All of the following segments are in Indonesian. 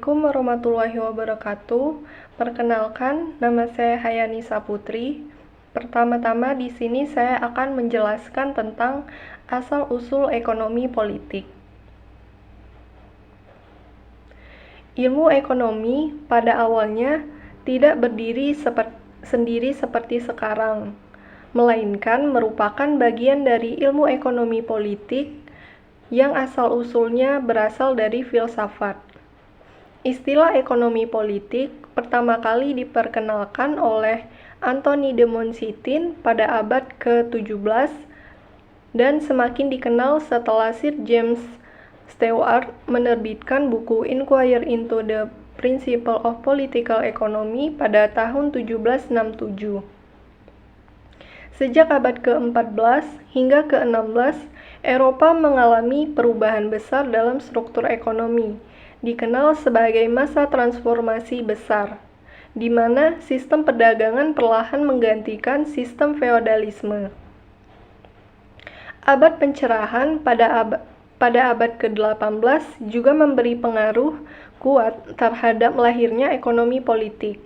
Assalamualaikum warahmatullahi wabarakatuh. Perkenalkan, nama saya Hayani Saputri. Pertama-tama di sini saya akan menjelaskan tentang asal-usul ekonomi politik. Ilmu ekonomi pada awalnya tidak berdiri sendiri seperti sekarang, melainkan merupakan bagian dari ilmu ekonomi politik yang asal-usulnya berasal dari filsafat. Istilah ekonomi politik pertama kali diperkenalkan oleh Anthony de Montesquieu pada abad ke-17 dan semakin dikenal setelah Sir James Stewart menerbitkan buku Inquiry into the Principles of Political Economy pada tahun 1767. Sejak abad ke-14 hingga ke-16, Eropa mengalami perubahan besar dalam struktur ekonomi, dikenal sebagai masa transformasi besar, di mana sistem perdagangan perlahan menggantikan sistem feodalisme. Abad pencerahan pada abad ke-18 juga memberi pengaruh kuat terhadap lahirnya ekonomi politik,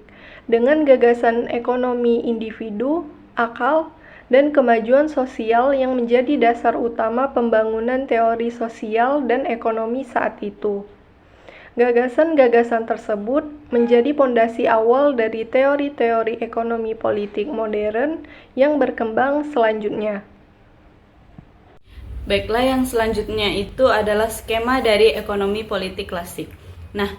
dengan gagasan ekonomi individu, akal, dan kemajuan sosial yang menjadi dasar utama pembangunan teori sosial dan ekonomi saat itu. Gagasan-gagasan tersebut menjadi pondasi awal dari teori-teori ekonomi politik modern yang berkembang selanjutnya. Baiklah, yang selanjutnya itu adalah skema dari ekonomi politik klasik. Nah,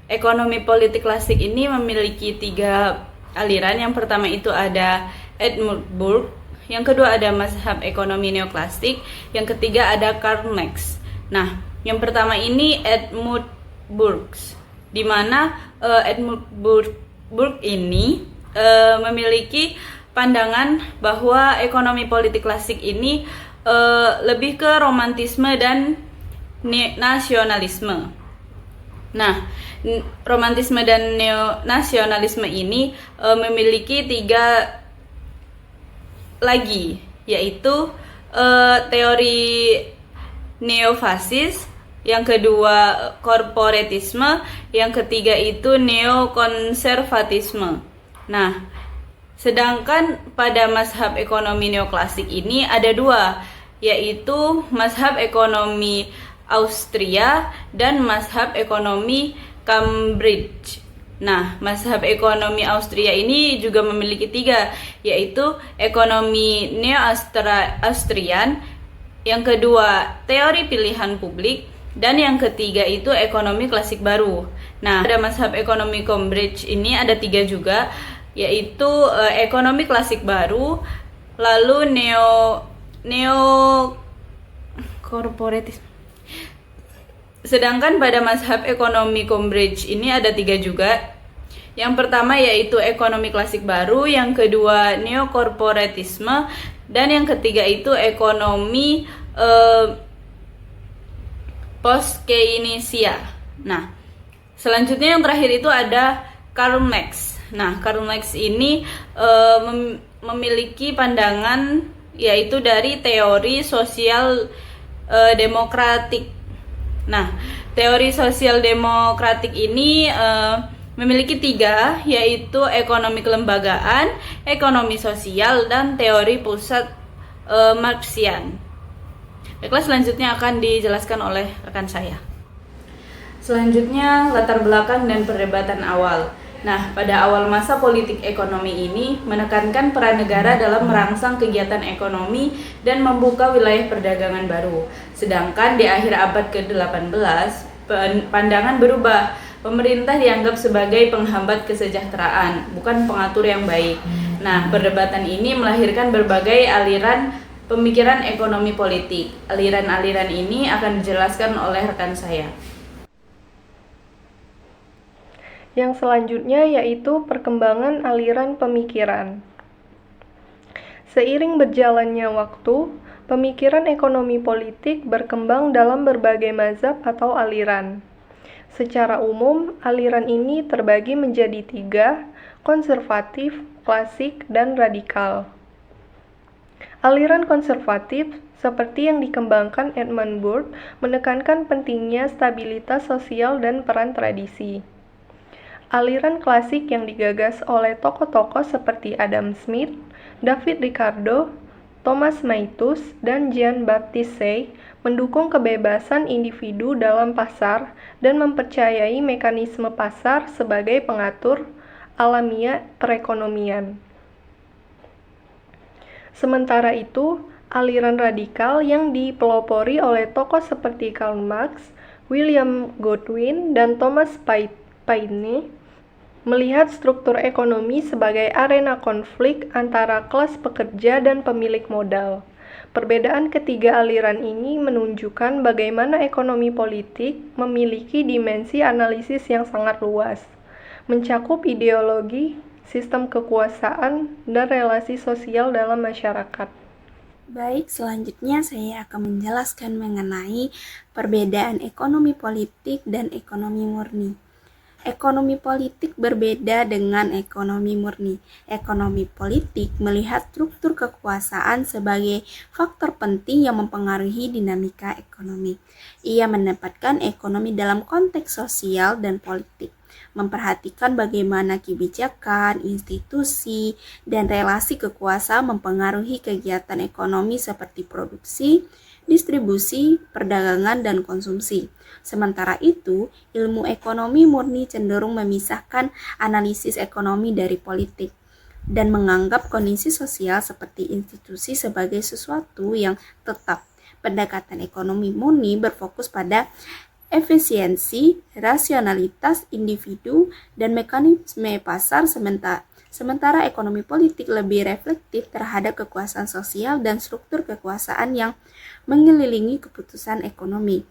ekonomi politik klasik ini memiliki 3 aliran. Yang pertama itu ada Edmund Burke, yang kedua ada mazhab ekonomi neoklasik, yang ketiga ada Karl Marx. Nah, yang pertama ini Edmund Burke, di mana Edmund Burke ini memiliki pandangan bahwa ekonomi politik klasik ini lebih ke romantisme dan nasionalisme. Nah, romantisme dan nasionalisme ini memiliki 3 lagi, yaitu teori neofasis, yang kedua korporatisme, yang ketiga itu neokonservatisme. Nah, sedangkan pada mazhab ekonomi neoklasik ini ada 2, yaitu mazhab ekonomi Austria dan mazhab ekonomi Cambridge. Nah, mazhab ekonomi Austria ini juga memiliki 3, yaitu ekonomi neo-Austrian, yang kedua teori pilihan publik, dan yang ketiga itu ekonomi klasik baru. Nah, pada mazhab ekonomi Cambridge ini ada 3 juga, yaitu ekonomi klasik baru, lalu neo korporatisme. Sedangkan pada mazhab ekonomi Cambridge ini ada 3 juga. Yang pertama yaitu ekonomi klasik baru, yang kedua neokorporatisme, dan yang ketiga itu ekonomi post-Keynesian. Nah, selanjutnya yang terakhir itu ada Karl Marx. Nah, Karl Marx ini memiliki pandangan yaitu dari teori sosial demokratik. Nah, teori sosial demokratik ini memiliki 3, yaitu ekonomi kelembagaan, ekonomi sosial, dan teori pusat Marxian. Baiklah, selanjutnya akan dijelaskan oleh rekan saya. Selanjutnya, latar belakang dan perdebatan awal. Nah, pada awal masa politik ekonomi ini menekankan peran negara dalam merangsang kegiatan ekonomi dan membuka wilayah perdagangan baru. Sedangkan di akhir abad ke-18, pandangan berubah. Pemerintah dianggap sebagai penghambat kesejahteraan, bukan pengatur yang baik. Nah, perdebatan ini melahirkan berbagai aliran pemikiran ekonomi politik. Aliran-aliran ini akan dijelaskan oleh rekan saya. Yang selanjutnya yaitu perkembangan aliran pemikiran. Seiring berjalannya waktu, pemikiran ekonomi politik berkembang dalam berbagai mazhab atau aliran. Secara umum, aliran ini terbagi menjadi 3, konservatif, klasik, dan radikal. Aliran konservatif, seperti yang dikembangkan Edmund Burke, menekankan pentingnya stabilitas sosial dan peran tradisi. Aliran klasik yang digagas oleh tokoh-tokoh seperti Adam Smith, David Ricardo, Thomas Malthus, dan Jean-Baptiste Say mendukung kebebasan individu dalam pasar dan mempercayai mekanisme pasar sebagai pengatur alamiah perekonomian. Sementara itu, aliran radikal yang dipelopori oleh tokoh seperti Karl Marx, William Godwin, dan Thomas Paine melihat struktur ekonomi sebagai arena konflik antara kelas pekerja dan pemilik modal. Perbedaan ketiga aliran ini menunjukkan bagaimana ekonomi politik memiliki dimensi analisis yang sangat luas, mencakup ideologi, sistem kekuasaan, dan relasi sosial dalam masyarakat. Baik, selanjutnya saya akan menjelaskan mengenai perbedaan ekonomi politik dan ekonomi murni. Ekonomi politik berbeda dengan ekonomi murni. Ekonomi politik melihat struktur kekuasaan sebagai faktor penting yang mempengaruhi dinamika ekonomi. Ia menempatkan ekonomi dalam konteks sosial dan politik, memperhatikan bagaimana kebijakan, institusi, dan relasi kekuasaan mempengaruhi kegiatan ekonomi seperti produksi, distribusi, perdagangan, dan konsumsi. Sementara itu, ilmu ekonomi murni cenderung memisahkan analisis ekonomi dari politik dan menganggap kondisi sosial seperti institusi sebagai sesuatu yang tetap. Pendekatan ekonomi murni berfokus pada efisiensi, rasionalitas individu, dan mekanisme pasar, sementara ekonomi politik lebih reflektif terhadap kekuasaan sosial dan struktur kekuasaan yang mengelilingi keputusan ekonomi.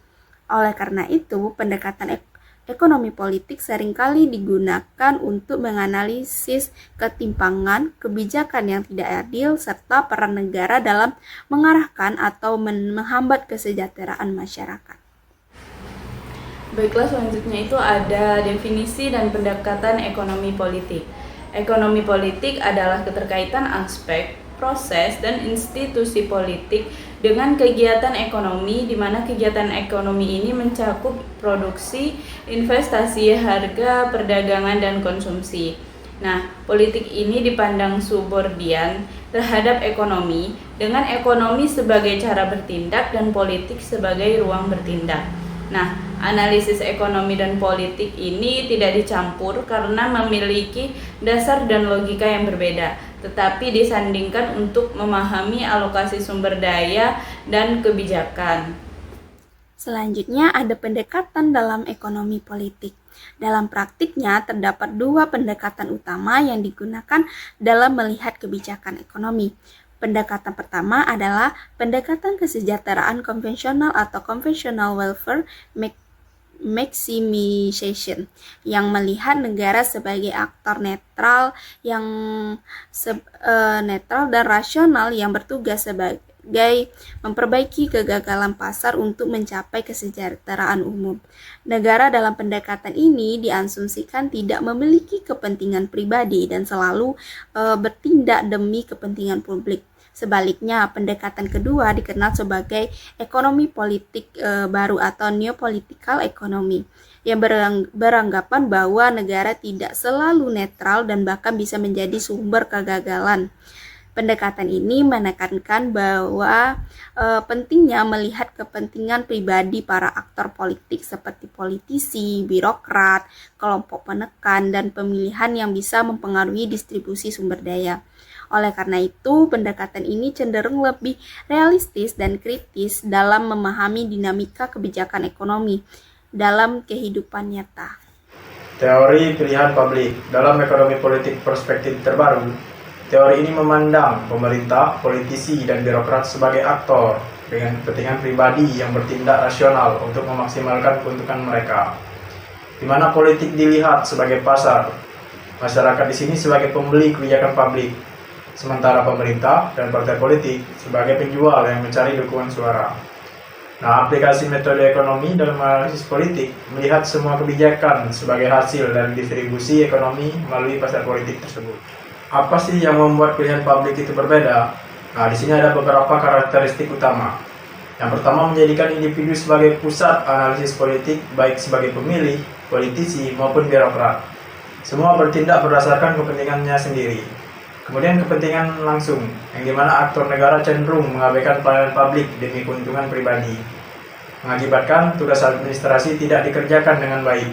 Oleh karena itu, pendekatan ekonomi politik seringkali digunakan untuk menganalisis ketimpangan, kebijakan yang tidak adil, serta peran negara dalam mengarahkan atau menghambat kesejahteraan masyarakat. Baiklah, selanjutnya itu ada definisi dan pendekatan ekonomi politik. Ekonomi politik adalah keterkaitan aspek, proses, dan institusi politik dengan kegiatan ekonomi, di mana kegiatan ekonomi ini mencakup produksi, investasi, harga, perdagangan, dan konsumsi. Nah, politik ini dipandang subordian terhadap ekonomi, dengan ekonomi sebagai cara bertindak dan politik sebagai ruang bertindak. Nah, analisis ekonomi dan politik ini tidak dicampur karena memiliki dasar dan logika yang berbeda, tetapi disandingkan untuk memahami alokasi sumber daya dan kebijakan. Selanjutnya ada pendekatan dalam ekonomi politik. Dalam praktiknya terdapat dua pendekatan utama yang digunakan dalam melihat kebijakan ekonomi. Pendekatan pertama adalah pendekatan kesejahteraan konvensional atau conventional welfare maximization, yang melihat negara sebagai aktor netral dan rasional yang bertugas sebagai memperbaiki kegagalan pasar untuk mencapai kesejahteraan umum. Negara dalam pendekatan ini diasumsikan tidak memiliki kepentingan pribadi dan selalu bertindak demi kepentingan publik. Sebaliknya, pendekatan kedua dikenal sebagai ekonomi politik baru atau neopolitical economy, yang beranggapan bahwa negara tidak selalu netral dan bahkan bisa menjadi sumber kegagalan. Pendekatan ini menekankan bahwa pentingnya melihat kepentingan pribadi para aktor politik seperti politisi, birokrat, kelompok penekan, dan pemilihan yang bisa mempengaruhi distribusi sumber daya. Oleh karena itu, pendekatan ini cenderung lebih realistis dan kritis dalam memahami dinamika kebijakan ekonomi dalam kehidupan nyata. Teori pilihan publik dalam ekonomi politik perspektif terbaru. Teori ini memandang pemerintah, politisi, dan birokrat sebagai aktor dengan kepentingan pribadi yang bertindak rasional untuk memaksimalkan keuntungan mereka, di mana politik dilihat sebagai pasar, masyarakat di sini sebagai pembeli kebijakan publik, sementara pemerintah dan partai politik sebagai penjual yang mencari dukungan suara. Nah, aplikasi metode ekonomi dalam analisis politik melihat semua kebijakan sebagai hasil dari distribusi ekonomi melalui pasar politik tersebut. Apa sih yang membuat pilihan publik itu berbeda? Nah, di sini ada beberapa karakteristik utama. Yang pertama, menjadikan individu sebagai pusat analisis politik, baik sebagai pemilih, politisi, maupun birokrat. Semua bertindak berdasarkan kepentingannya sendiri. Kemudian kepentingan langsung, yang dimana aktor negara cenderung mengabaikan pelayanan publik demi keuntungan pribadi, mengakibatkan tugas administrasi tidak dikerjakan dengan baik.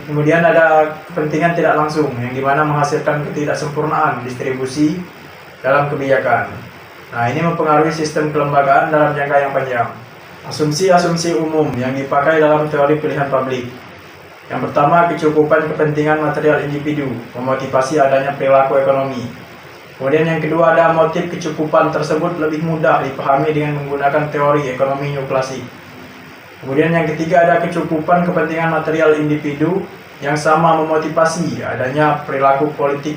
Kemudian ada kepentingan tidak langsung, yang dimana menghasilkan ketidaksempurnaan distribusi dalam kebijakan. Nah, ini mempengaruhi sistem kelembagaan dalam jangka yang panjang. Asumsi-asumsi umum yang dipakai dalam teori pilihan publik. Yang pertama, kecukupan kepentingan material individu, memotivasi adanya perilaku ekonomi. Kemudian yang kedua, ada motif kecukupan tersebut lebih mudah dipahami dengan menggunakan teori ekonomi neoklasik. Kemudian yang ketiga, ada kecukupan kepentingan material individu yang sama memotivasi adanya perilaku politik.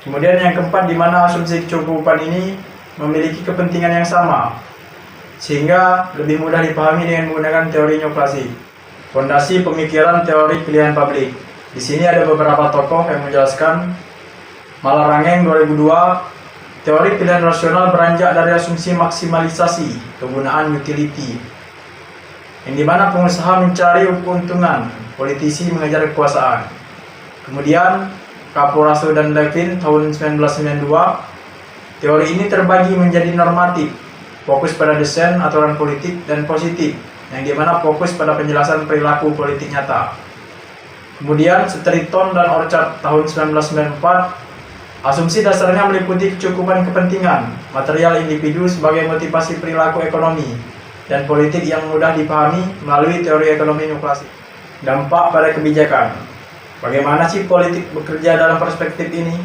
Kemudian yang keempat, di mana asumsi kecukupan ini memiliki kepentingan yang sama, sehingga lebih mudah dipahami dengan menggunakan teori neoklasik. Fondasi pemikiran teori pilihan publik. Di sini ada beberapa tokoh yang menjelaskan. Malarangeng 2002, teori pilihan rasional beranjak dari asumsi maksimalisasi kegunaan utility, yang dimana pengusaha mencari keuntungan, politisi mengejar kekuasaan. Kemudian Caporaso dan Levin tahun 1992, teori ini terbagi menjadi normatif, fokus pada desain aturan politik, dan positif, yang dimana fokus pada penjelasan perilaku politik nyata. Kemudian Streeton dan Orchard tahun 1994, asumsi dasarnya meliputi kecukupan kepentingan material individu sebagai motivasi perilaku ekonomi dan politik yang mudah dipahami melalui teori ekonomi neoklasik. Dampak pada kebijakan. Bagaimana sih politik bekerja dalam perspektif ini?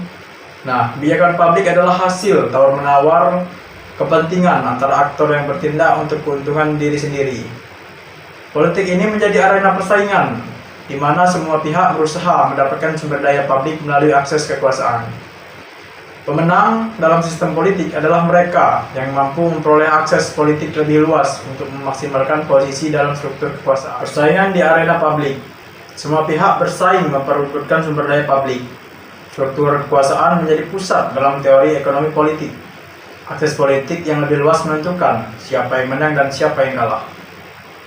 Nah, kebijakan publik adalah hasil tawar-menawar kepentingan antara aktor yang bertindak untuk keuntungan diri sendiri. Politik ini menjadi arena persaingan, di mana semua pihak berusaha mendapatkan sumber daya publik melalui akses kekuasaan. Pemenang dalam sistem politik adalah mereka yang mampu memperoleh akses politik lebih luas untuk memaksimalkan posisi dalam struktur kekuasaan. Persaingan di arena publik. Semua pihak bersaing memperebutkan sumber daya publik. Struktur kekuasaan menjadi pusat dalam teori ekonomi politik. Akses politik yang lebih luas menentukan siapa yang menang dan siapa yang kalah.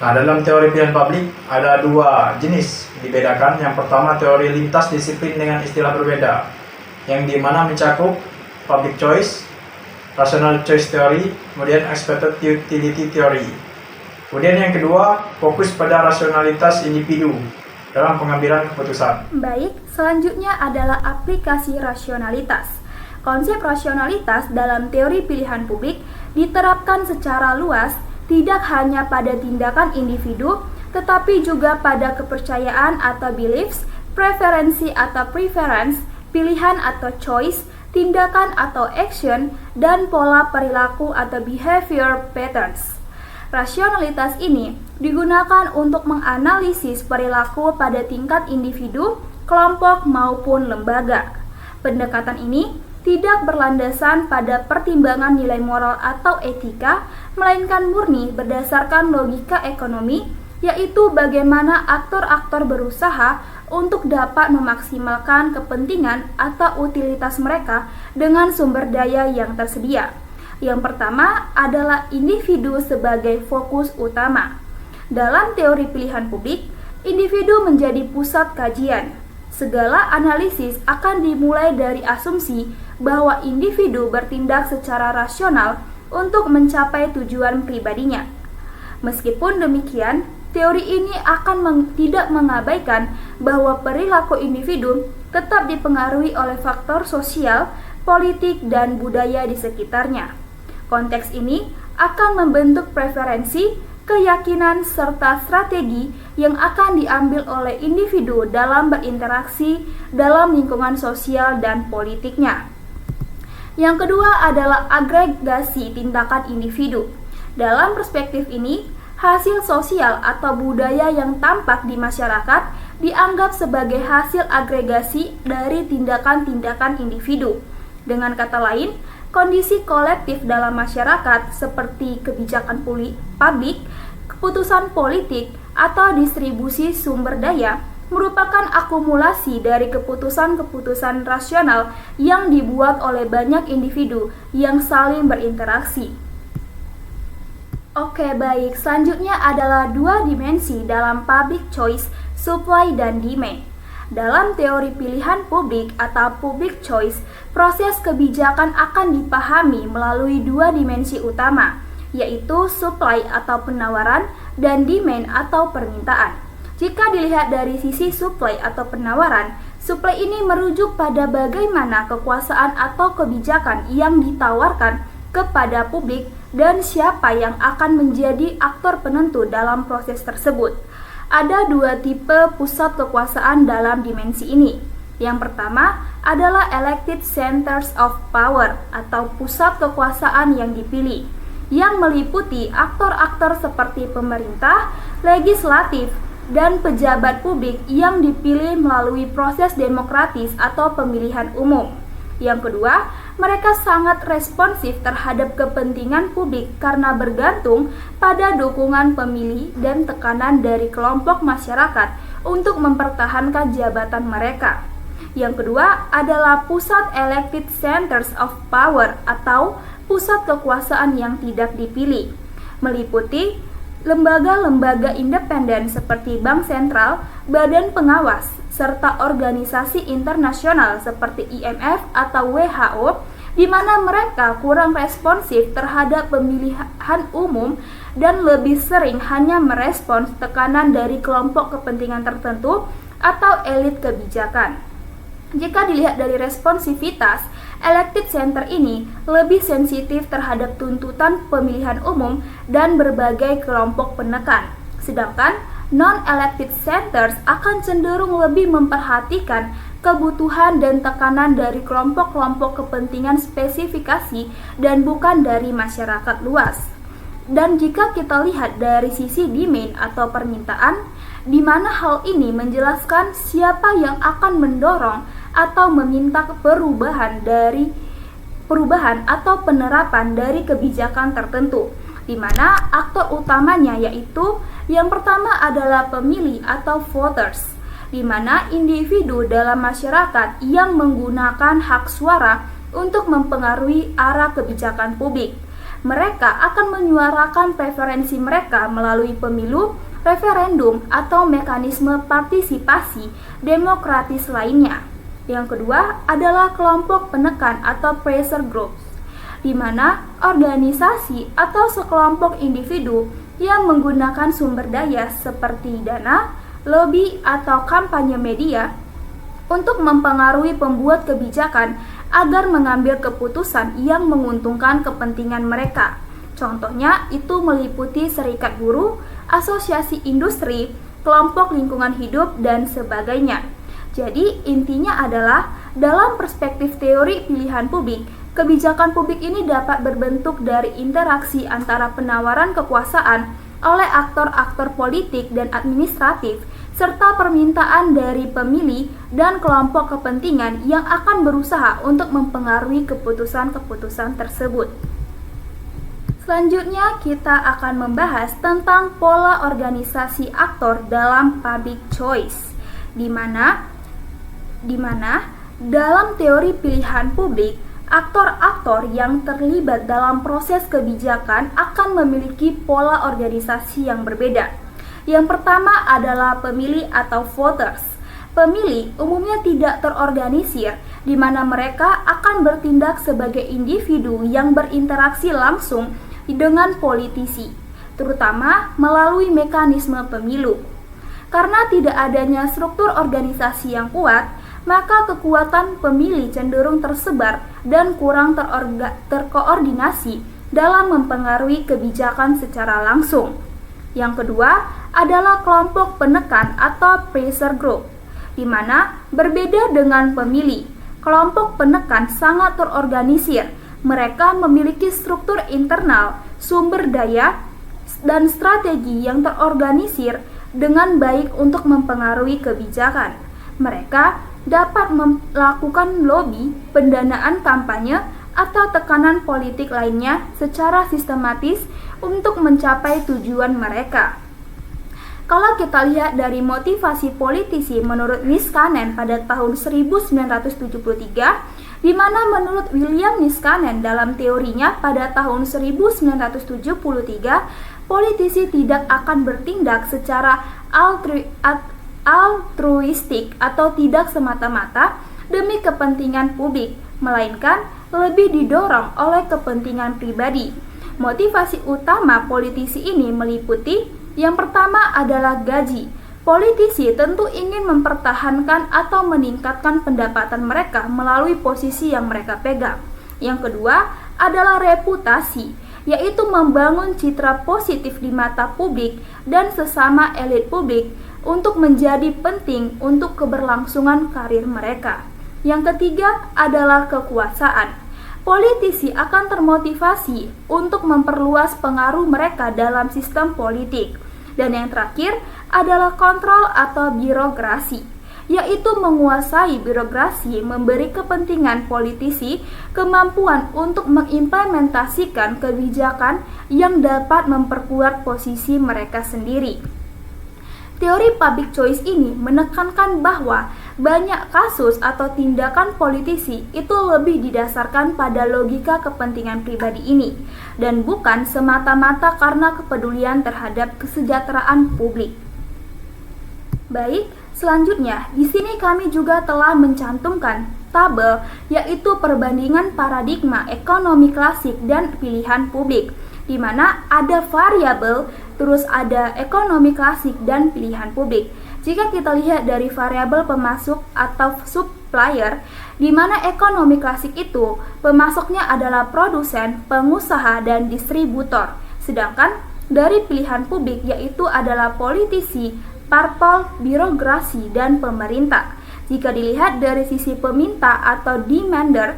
Nah, dalam teori pilihan publik ada dua jenis dibedakan. Yang pertama, teori lintas disiplin dengan istilah berbeda, yang dimana mencakup public choice, rational choice theory, kemudian expected utility theory. Kemudian yang kedua, fokus pada rasionalitas individu dalam pengambilan keputusan. Baik, selanjutnya adalah aplikasi rasionalitas. Konsep rasionalitas dalam teori pilihan publik diterapkan secara luas tidak hanya pada tindakan individu, tetapi juga pada kepercayaan atau beliefs, preferensi atau preference, pilihan atau choice, tindakan atau action, dan pola perilaku atau behavior patterns. Rasionalitas ini digunakan untuk menganalisis perilaku pada tingkat individu, kelompok, maupun lembaga. Pendekatan ini tidak berlandasan pada pertimbangan nilai moral atau etika, melainkan murni berdasarkan logika ekonomi, yaitu bagaimana aktor-aktor berusaha untuk dapat memaksimalkan kepentingan atau utilitas mereka dengan sumber daya yang tersedia. Yang pertama adalah individu sebagai fokus utama. Dalam teori pilihan publik, individu menjadi pusat kajian. Segala analisis akan dimulai dari asumsi bahwa individu bertindak secara rasional untuk mencapai tujuan pribadinya. Meskipun demikian, teori ini akan tidak mengabaikan bahwa perilaku individu tetap dipengaruhi oleh faktor sosial, politik, dan budaya di sekitarnya. Konteks ini akan membentuk preferensi, keyakinan, serta strategi yang akan diambil oleh individu dalam berinteraksi dalam lingkungan sosial dan politiknya. Yang kedua adalah agregasi tindakan individu. Dalam perspektif ini, hasil sosial atau budaya yang tampak di masyarakat dianggap sebagai hasil agregasi dari tindakan-tindakan individu. Dengan kata lain, kondisi kolektif dalam masyarakat seperti kebijakan publik, keputusan politik, atau distribusi sumber daya merupakan akumulasi dari keputusan-keputusan rasional yang dibuat oleh banyak individu yang saling berinteraksi. Oke, baik. Selanjutnya adalah dua dimensi dalam public choice, supply dan demand. Dalam teori pilihan publik atau public choice, proses kebijakan akan dipahami melalui dua dimensi utama, yaitu supply atau penawaran dan demand atau permintaan. Jika dilihat dari sisi supply atau penawaran, supply ini merujuk pada bagaimana kekuasaan atau kebijakan yang ditawarkan kepada publik dan siapa yang akan menjadi aktor penentu dalam proses tersebut. Ada dua tipe pusat kekuasaan dalam dimensi ini. Yang pertama adalah elected centers of power atau pusat kekuasaan yang dipilih, yang meliputi aktor-aktor seperti pemerintah, legislatif, dan pejabat publik yang dipilih melalui proses demokratis atau pemilihan umum. Yang kedua, mereka sangat responsif terhadap kepentingan publik karena bergantung pada dukungan pemilih dan tekanan dari kelompok masyarakat untuk mempertahankan jabatan mereka. Yang kedua adalah pusat elected centers of power atau pusat kekuasaan yang tidak dipilih, meliputi lembaga-lembaga independen seperti Bank Sentral, Badan Pengawas, serta organisasi internasional seperti IMF atau WHO, di mana mereka kurang responsif terhadap pemilihan umum dan lebih sering hanya merespons tekanan dari kelompok kepentingan tertentu atau elit kebijakan. Jika dilihat dari responsivitas, elected center ini lebih sensitif terhadap tuntutan pemilihan umum dan berbagai kelompok penekan. Sedangkan non-elected centers akan cenderung lebih memperhatikan kebutuhan dan tekanan dari kelompok-kelompok kepentingan spesifikasi dan bukan dari masyarakat luas. Dan jika kita lihat dari sisi demand atau permintaan, di mana hal ini menjelaskan siapa yang akan mendorong atau meminta perubahan atau penerapan dari kebijakan tertentu, di mana aktor utamanya yaitu yang pertama adalah pemilih atau voters, di mana individu dalam masyarakat yang menggunakan hak suara untuk mempengaruhi arah kebijakan publik. Mereka akan menyuarakan preferensi mereka melalui pemilu, referendum, atau mekanisme partisipasi demokratis lainnya. Yang kedua adalah kelompok penekan atau pressure groups, di mana organisasi atau sekelompok individu yang menggunakan sumber daya seperti dana, lobby, atau kampanye media untuk mempengaruhi pembuat kebijakan agar mengambil keputusan yang menguntungkan kepentingan mereka. Contohnya itu meliputi serikat buruh, asosiasi industri, kelompok lingkungan hidup, dan sebagainya. Jadi intinya adalah dalam perspektif teori pilihan publik, kebijakan publik ini dapat berbentuk dari interaksi antara penawaran kekuasaan oleh aktor-aktor politik dan administratif, serta permintaan dari pemilih dan kelompok kepentingan yang akan berusaha untuk mempengaruhi keputusan-keputusan tersebut. Selanjutnya kita akan membahas tentang pola organisasi aktor dalam public choice, di mana dalam teori pilihan publik, aktor-aktor yang terlibat dalam proses kebijakan akan memiliki pola organisasi yang berbeda. Yang pertama adalah pemilih atau voters. Pemilih umumnya tidak terorganisir, di mana mereka akan bertindak sebagai individu yang berinteraksi langsung dengan politisi, terutama melalui mekanisme pemilu. Karena tidak adanya struktur organisasi yang kuat, maka kekuatan pemilih cenderung tersebar dan kurang terkoordinasi dalam mempengaruhi kebijakan secara langsung. Yang kedua adalah kelompok penekan atau pressure group, di mana berbeda dengan pemilih, kelompok penekan sangat terorganisir. Mereka memiliki struktur internal, sumber daya, dan strategi yang terorganisir dengan baik untuk mempengaruhi kebijakan. Mereka dapat melakukan lobby, pendanaan kampanye, atau tekanan politik lainnya secara sistematis untuk mencapai tujuan mereka. Kalau kita lihat dari motivasi politisi menurut Niskanen pada tahun 1973, di mana menurut William Niskanen dalam teorinya pada tahun 1973, politisi tidak akan bertindak secara altruistik atau tidak semata-mata demi kepentingan publik, melainkan lebih didorong oleh kepentingan pribadi. Motivasi utama politisi ini meliputi yang pertama adalah gaji. Politisi tentu ingin mempertahankan atau meningkatkan pendapatan mereka melalui posisi yang mereka pegang. Yang kedua adalah reputasi, yaitu membangun citra positif di mata publik dan sesama elit publik untuk menjadi penting untuk keberlangsungan karir mereka. Yang ketiga adalah kekuasaan. Politisi akan termotivasi untuk memperluas pengaruh mereka dalam sistem politik. Dan yang terakhir adalah kontrol atau birokrasi, yaitu menguasai birokrasi memberi kepentingan politisi kemampuan untuk mengimplementasikan kebijakan yang dapat memperkuat posisi mereka sendiri. Teori public choice ini menekankan bahwa banyak kasus atau tindakan politisi itu lebih didasarkan pada logika kepentingan pribadi ini dan bukan semata-mata karena kepedulian terhadap kesejahteraan publik. Baik, selanjutnya di sini kami juga telah mencantumkan tabel yaitu perbandingan paradigma ekonomi klasik dan pilihan publik, di mana ada variabel, terus ada ekonomi klasik dan pilihan publik. Jika kita lihat dari variabel pemasok atau supplier, di mana ekonomi klasik itu pemasoknya adalah produsen, pengusaha, dan distributor. Sedangkan dari pilihan publik yaitu adalah politisi, parpol, birokrasi, dan pemerintah. Jika dilihat dari sisi peminta atau demander,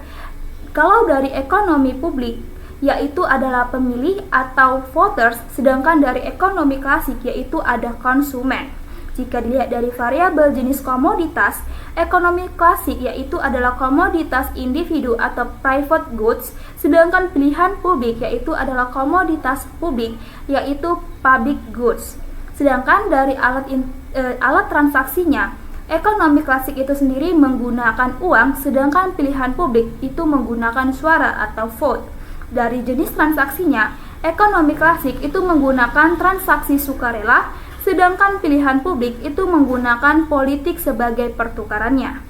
kalau dari ekonomi publik yaitu adalah pemilih atau voters, sedangkan dari ekonomi klasik yaitu ada konsumen. Jika dilihat dari variabel jenis komoditas, ekonomi klasik yaitu adalah komoditas individu atau private goods, sedangkan pilihan publik yaitu adalah komoditas publik yaitu public goods. Sedangkan dari alat transaksinya, ekonomi klasik itu sendiri menggunakan uang, sedangkan pilihan publik itu menggunakan suara atau vote. Dari jenis transaksinya, ekonomi klasik itu menggunakan transaksi sukarela, sedangkan pilihan publik itu menggunakan politik sebagai pertukarannya.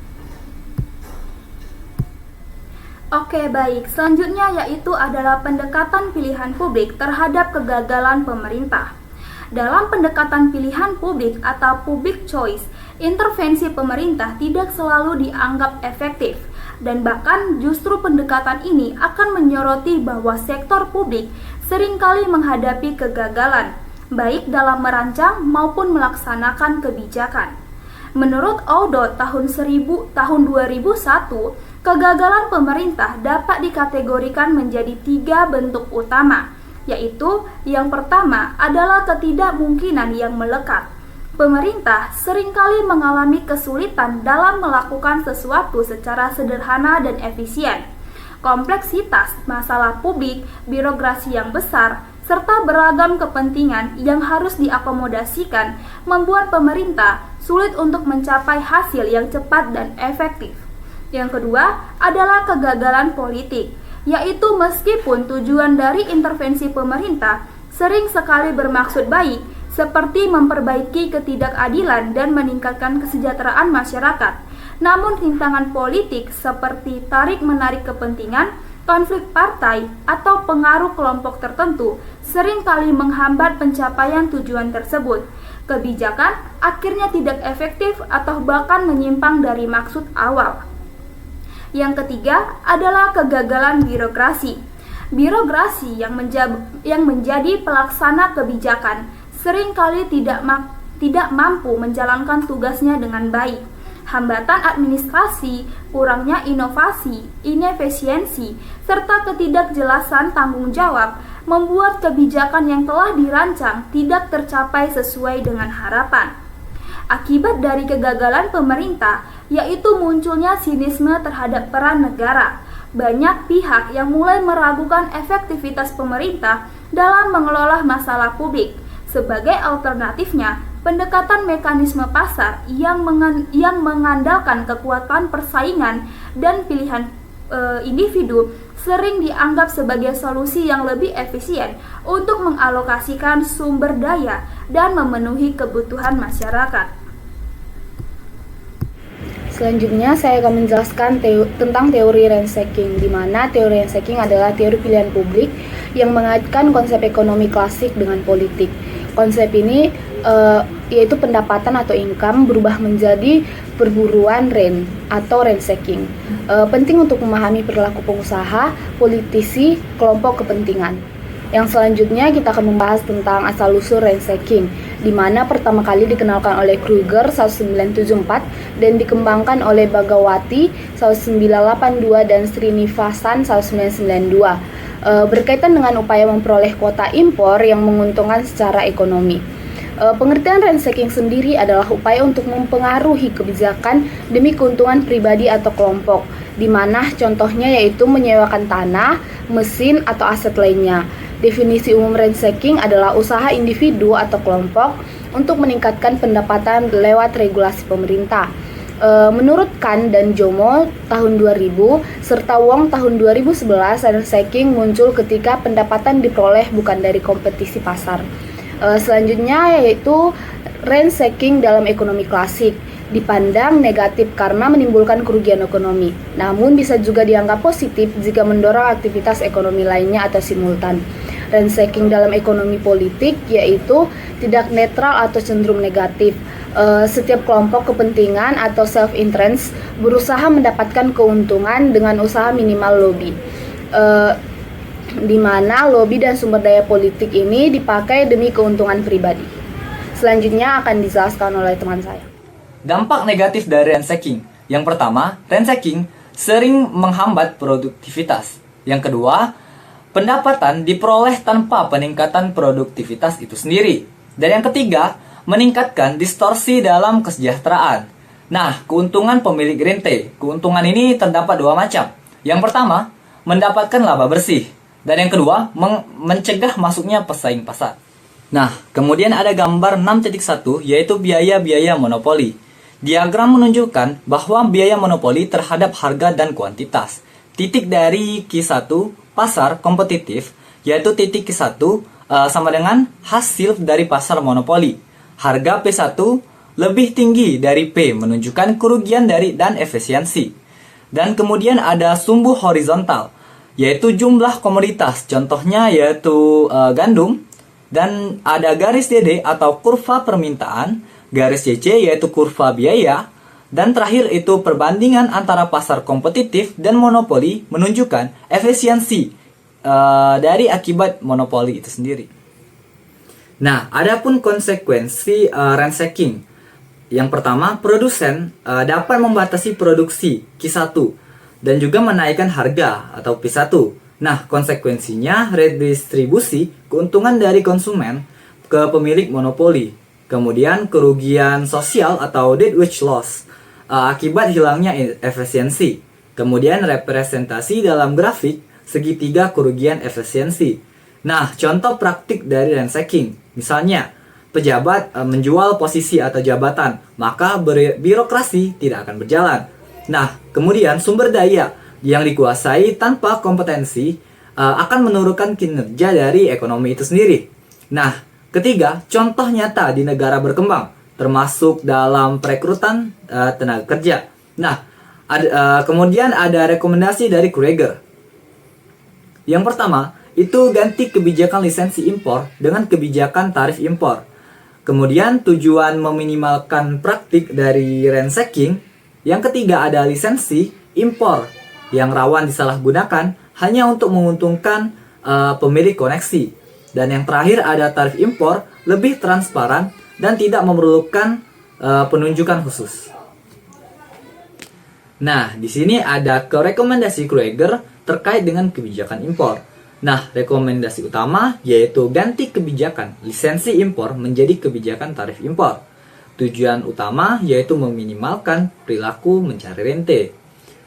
Oke, baik. Selanjutnya yaitu adalah pendekatan pilihan publik terhadap kegagalan pemerintah. Dalam pendekatan pilihan publik atau public choice, intervensi pemerintah tidak selalu dianggap efektif, dan bahkan justru pendekatan ini akan menyoroti bahwa sektor publik seringkali menghadapi kegagalan, baik dalam merancang maupun melaksanakan kebijakan. Menurut Oudot tahun 2001, kegagalan pemerintah dapat dikategorikan menjadi 3 bentuk utama, yaitu yang pertama adalah ketidakmungkinan yang melekat. Pemerintah seringkali mengalami kesulitan dalam melakukan sesuatu secara sederhana dan efisien. Kompleksitas masalah publik, birokrasi yang besar, serta beragam kepentingan yang harus diakomodasikan membuat pemerintah sulit untuk mencapai hasil yang cepat dan efektif. Yang kedua adalah kegagalan politik, yaitu meskipun tujuan dari intervensi pemerintah sering sekali bermaksud baik, seperti memperbaiki ketidakadilan dan meningkatkan kesejahteraan masyarakat, namun rintangan politik seperti tarik-menarik kepentingan, konflik partai, atau pengaruh kelompok tertentu seringkali menghambat pencapaian tujuan tersebut. Kebijakan akhirnya tidak efektif atau bahkan menyimpang dari maksud awal. Yang ketiga adalah kegagalan birokrasi. Birokrasi yang menjadi pelaksana kebijakan seringkali tidak mampu menjalankan tugasnya dengan baik. Hambatan administrasi, kurangnya inovasi, inefisiensi, serta ketidakjelasan tanggung jawab membuat kebijakan yang telah dirancang tidak tercapai sesuai dengan harapan. Akibat dari kegagalan pemerintah yaitu munculnya sinisme terhadap peran negara. Banyak pihak yang mulai meragukan efektivitas pemerintah dalam mengelola masalah publik. Sebagai alternatifnya, Pendekatan mekanisme pasar yang mengandalkan kekuatan persaingan dan pilihan individu sering dianggap sebagai solusi yang lebih efisien untuk mengalokasikan sumber daya dan memenuhi kebutuhan masyarakat. Selanjutnya saya akan menjelaskan tentang teori Rentschking, di mana teori Rentschking adalah teori pilihan publik yang mengaitkan konsep ekonomi klasik dengan politik. Konsep ini yaitu pendapatan atau income berubah menjadi perburuan rent atau Rentschking. Penting untuk memahami perilaku pengusaha, politisi, kelompok kepentingan. Yang selanjutnya kita akan membahas tentang asal-usul Rentschking, di mana pertama kali dikenalkan oleh Kruger 1974 dan dikembangkan oleh Bhagawati 1982 dan Srinivasan 1992. Berkaitan dengan upaya memperoleh kuota impor yang menguntungkan secara ekonomi. Pengertian Rentschking sendiri adalah upaya untuk mempengaruhi kebijakan demi keuntungan pribadi atau kelompok, di mana contohnya yaitu menyewakan tanah, mesin, atau aset lainnya. Definisi umum Rentschking adalah usaha individu atau kelompok untuk meningkatkan pendapatan lewat regulasi pemerintah. Menurut Khan dan Jomo tahun 2000 serta Wong tahun 2011, Rentschking muncul ketika pendapatan diperoleh bukan dari kompetisi pasar. Selanjutnya yaitu Rentschking dalam ekonomi klasik dipandang negatif karena menimbulkan kerugian ekonomi, namun bisa juga dianggap positif jika mendorong aktivitas ekonomi lainnya atau simultan. Rentschking dalam ekonomi politik yaitu tidak netral atau cenderung negatif. Setiap kelompok kepentingan atau self-interest berusaha mendapatkan keuntungan dengan usaha minimal lobby, di mana lobby dan sumber daya politik ini dipakai demi keuntungan pribadi. Selanjutnya akan dijelaskan oleh teman saya. Dampak negatif dari Rentschking. Yang pertama, Rentschking sering menghambat produktivitas. Yang kedua, pendapatan diperoleh tanpa peningkatan produktivitas itu sendiri. Dan yang ketiga, meningkatkan distorsi dalam kesejahteraan. Nah, keuntungan pemilik rente. Keuntungan ini terdapat dua macam. Yang pertama, mendapatkan laba bersih. Dan yang kedua, mencegah masuknya pesaing pasar. Nah, kemudian ada gambar 6.1 yaitu biaya-biaya monopoli. Diagram menunjukkan bahwa biaya monopoli terhadap harga dan kuantitas. Titik dari Q1 pasar kompetitif yaitu titik Q1 sama dengan hasil dari pasar monopoli. Harga P1 lebih tinggi dari P menunjukkan kerugian dari dan efisiensi. Dan kemudian ada sumbu horizontal yaitu jumlah komoditas, contohnya yaitu gandum, dan ada garis DD atau kurva permintaan, garis CC yaitu kurva biaya, dan terakhir itu perbandingan antara pasar kompetitif dan monopoli menunjukkan efisiensi dari akibat monopoli itu sendiri. Nah, adapun konsekuensi Rentschking. Yang pertama, produsen dapat membatasi produksi Q1 dan juga menaikkan harga atau P1. Nah, konsekuensinya redistribusi keuntungan dari konsumen ke pemilik monopoli. Kemudian kerugian sosial atau dead wage loss akibat hilangnya efisiensi. Kemudian representasi dalam grafik segitiga kerugian efisiensi. Nah, contoh praktik dari Rentschking. Misalnya, pejabat menjual posisi atau jabatan, maka birokrasi tidak akan berjalan. Nah, kemudian sumber daya yang dikuasai tanpa kompetensi akan menurunkan kinerja dari ekonomi itu sendiri. Nah, ketiga, contoh nyata di negara berkembang, termasuk dalam perekrutan tenaga kerja. Nah, kemudian ada rekomendasi dari Kruger. Yang pertama, itu ganti kebijakan lisensi impor dengan kebijakan tarif impor. Kemudian tujuan meminimalkan praktik dari Rentschking. Yang ketiga ada lisensi impor yang rawan disalahgunakan hanya untuk menguntungkan pemilik koneksi. Dan yang terakhir ada tarif impor lebih transparan dan tidak memerlukan penunjukan khusus. Nah, di sini ada rekomendasi Kruger terkait dengan kebijakan impor. Nah, rekomendasi utama yaitu ganti kebijakan lisensi impor menjadi kebijakan tarif impor. Tujuan utama yaitu meminimalkan perilaku mencari rente.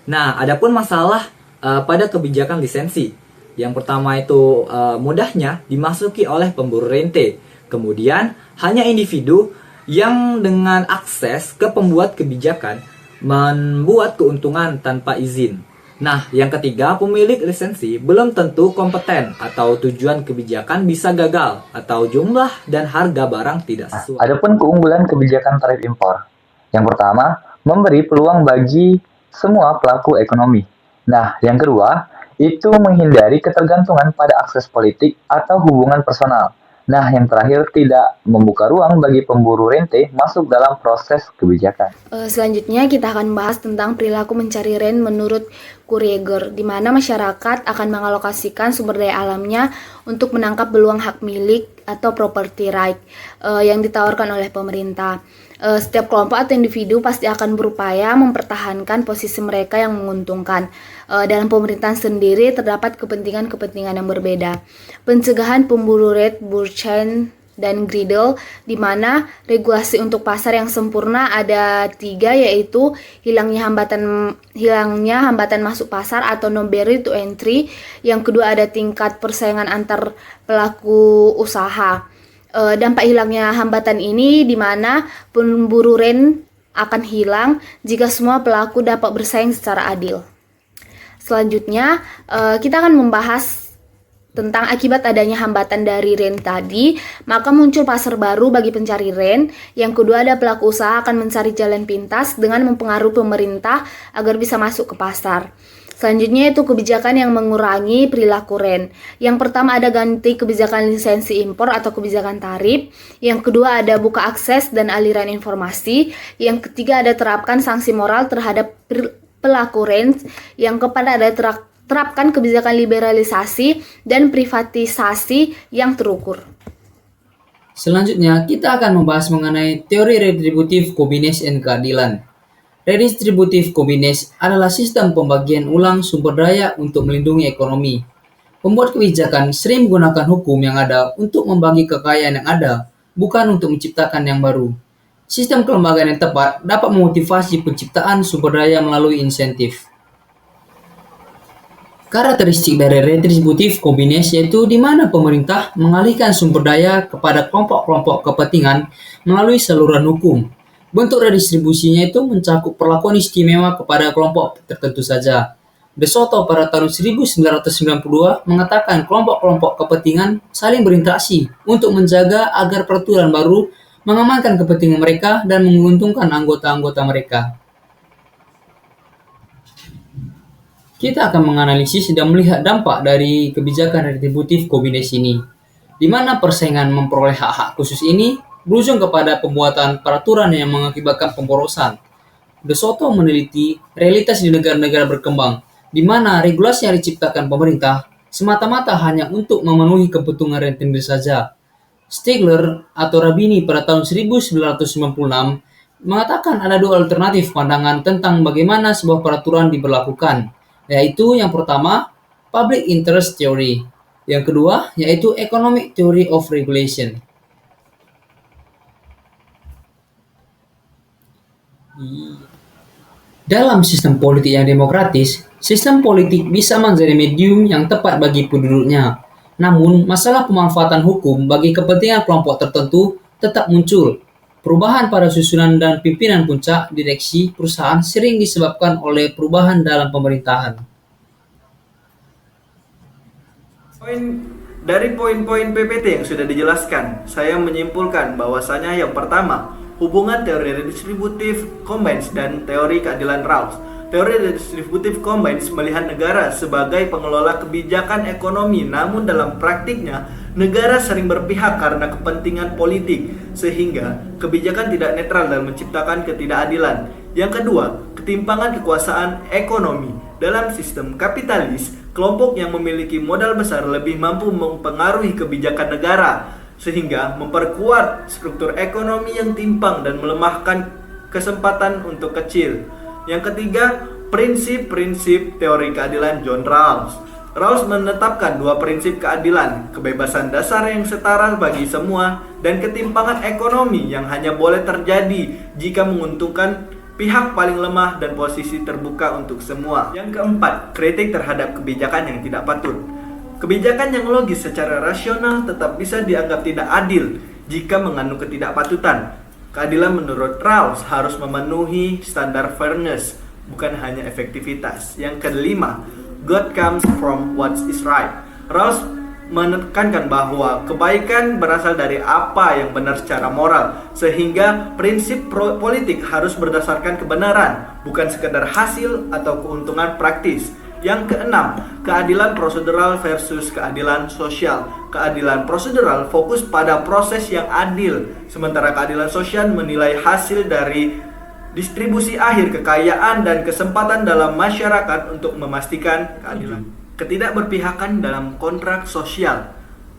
Nah, adapun masalah pada kebijakan lisensi. Yang pertama itu mudahnya dimasuki oleh pemburu rente. Kemudian hanya individu yang dengan akses ke pembuat kebijakan membuat keuntungan tanpa izin. Nah, yang ketiga, pemilik lisensi belum tentu kompeten atau tujuan kebijakan bisa gagal atau jumlah dan harga barang tidak sesuai. Adapun keunggulan kebijakan tarif impor. Yang pertama, memberi peluang bagi semua pelaku ekonomi. Nah, yang kedua, itu menghindari ketergantungan pada akses politik atau hubungan personal. Nah, yang terakhir, tidak membuka ruang bagi pemburu rente masuk dalam proses kebijakan. Selanjutnya kita akan membahas tentang perilaku mencari rent menurut Krueger, di mana masyarakat akan mengalokasikan sumber daya alamnya untuk menangkap peluang hak milik atau property right yang ditawarkan oleh pemerintah. Setiap kelompok atau individu pasti akan berupaya mempertahankan posisi mereka yang menguntungkan. Dalam pemerintahan sendiri terdapat kepentingan-kepentingan yang berbeda. Pencegahan pemburu rate, Burchain, dan Gridle, di mana regulasi untuk pasar yang sempurna ada 3, yaitu hilangnya hambatan masuk pasar atau no barrier to entry. Yang kedua ada tingkat persaingan antar pelaku usaha. Dampak hilangnya hambatan ini di mana pemburu rent akan hilang jika semua pelaku dapat bersaing secara adil. Selanjutnya kita akan membahas tentang akibat adanya hambatan dari rent tadi, maka muncul pasar baru bagi pencari rent. Yang kedua ada pelaku usaha akan mencari jalan pintas dengan mempengaruhi pemerintah agar bisa masuk ke pasar. Selanjutnya itu kebijakan yang mengurangi perilaku rent. Yang pertama ada ganti kebijakan lisensi impor atau kebijakan tarif. Yang kedua ada buka akses dan aliran informasi. Yang ketiga ada terapkan sanksi moral terhadap pelaku rent. Yang keempat ada terapkan kebijakan liberalisasi dan privatisasi yang terukur. Selanjutnya, kita akan membahas mengenai teori redistributif kombinasi dan keadilan. Redistributive combination adalah sistem pembagian ulang sumber daya untuk melindungi ekonomi. Pembuat kebijakan sering menggunakan hukum yang ada untuk membagi kekayaan yang ada, bukan untuk menciptakan yang baru. Sistem kelembagaan yang tepat dapat memotivasi penciptaan sumber daya melalui insentif. Karakteristik dari redistributive combination yaitu di mana pemerintah mengalihkan sumber daya kepada kelompok-kelompok kepentingan melalui saluran hukum. Bentuk redistribusinya itu mencakup perlakuan istimewa kepada kelompok tertentu saja. De Soto pada tahun 1992 mengatakan kelompok-kelompok kepentingan saling berinteraksi untuk menjaga agar peraturan baru mengamankan kepentingan mereka dan menguntungkan anggota-anggota mereka. Kita akan menganalisis dan melihat dampak dari kebijakan redistributif kombinasi ini, di mana persaingan memperoleh hak-hak khusus ini berujung kepada pembuatan peraturan yang mengakibatkan pemborosan. De Soto meneliti realitas di negara-negara berkembang, di mana regulasi yang diciptakan pemerintah semata-mata hanya untuk memenuhi kebutuhan rentenir saja. Stigler atau Rabini pada tahun 1996 mengatakan ada 2 alternatif pandangan tentang bagaimana sebuah peraturan diberlakukan, yaitu yang pertama, public interest theory, yang kedua, yaitu economic theory of regulation. Dalam sistem politik yang demokratis, sistem politik bisa menjadi medium yang tepat bagi penduduknya. Namun, masalah pemanfaatan hukum bagi kepentingan kelompok tertentu tetap muncul. Perubahan pada susunan dan pimpinan puncak direksi perusahaan sering disebabkan oleh perubahan dalam pemerintahan. Dari poin-poin PPT yang sudah dijelaskan, saya menyimpulkan bahwasanya yang pertama, hubungan teori redistributif combines dan teori keadilan Rawls. Teori redistributif combines melihat negara sebagai pengelola kebijakan ekonomi, namun dalam praktiknya negara sering berpihak karena kepentingan politik, sehingga kebijakan tidak netral dan menciptakan ketidakadilan. Yang kedua, ketimpangan kekuasaan ekonomi. Dalam sistem kapitalis, kelompok yang memiliki modal besar lebih mampu mempengaruhi kebijakan negara, sehingga memperkuat struktur ekonomi yang timpang dan melemahkan kesempatan untuk kecil. Yang ketiga, prinsip-prinsip teori keadilan John Rawls. Rawls menetapkan 2 prinsip keadilan, kebebasan dasar yang setara bagi semua, dan ketimpangan ekonomi yang hanya boleh terjadi jika menguntungkan pihak paling lemah dan posisi terbuka untuk semua. Yang keempat, kritik terhadap kebijakan yang tidak patut. Kebijakan yang logis secara rasional tetap bisa dianggap tidak adil jika mengandung ketidakpatutan. Keadilan menurut Rawls harus memenuhi standar fairness, bukan hanya efektivitas. Yang kelima, God comes from what is right. Rawls menekankan bahwa kebaikan berasal dari apa yang benar secara moral, sehingga prinsip politik harus berdasarkan kebenaran, bukan sekedar hasil atau keuntungan praktis. Yang keenam, keadilan prosedural versus keadilan sosial. Keadilan prosedural fokus pada proses yang adil, sementara keadilan sosial menilai hasil dari distribusi akhir kekayaan dan kesempatan dalam masyarakat untuk memastikan keadilan. Ketidakberpihakan dalam kontrak sosial.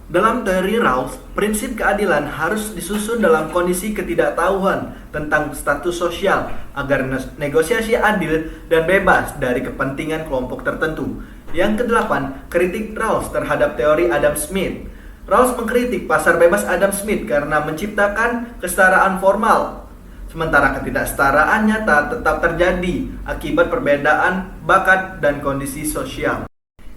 Dalam teori Rawls, prinsip keadilan harus disusun dalam kondisi ketidaktahuan tentang status sosial agar negosiasi adil dan bebas dari kepentingan kelompok tertentu. Yang kedelapan, kritik Rawls terhadap teori Adam Smith. Rawls mengkritik pasar bebas Adam Smith karena menciptakan kesetaraan formal, sementara ketidaksetaraan nyata tetap terjadi akibat perbedaan bakat dan kondisi sosial.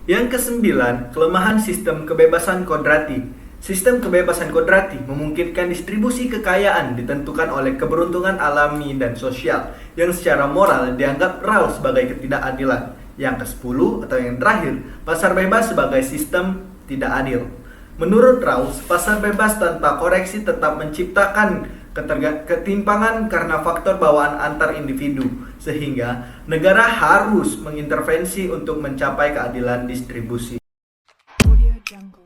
Yang kesembilan, kelemahan sistem kebebasan kodrati. Sistem kebebasan kodrati memungkinkan distribusi kekayaan ditentukan oleh keberuntungan alami dan sosial, yang secara moral dianggap Rawls sebagai ketidakadilan. Yang ke-10 atau yang terakhir, pasar bebas sebagai sistem tidak adil. Menurut Rawls, pasar bebas tanpa koreksi tetap menciptakan ketimpangan karena faktor bawaan antar individu, sehingga negara harus mengintervensi untuk mencapai keadilan distribusi. Audio Jungle.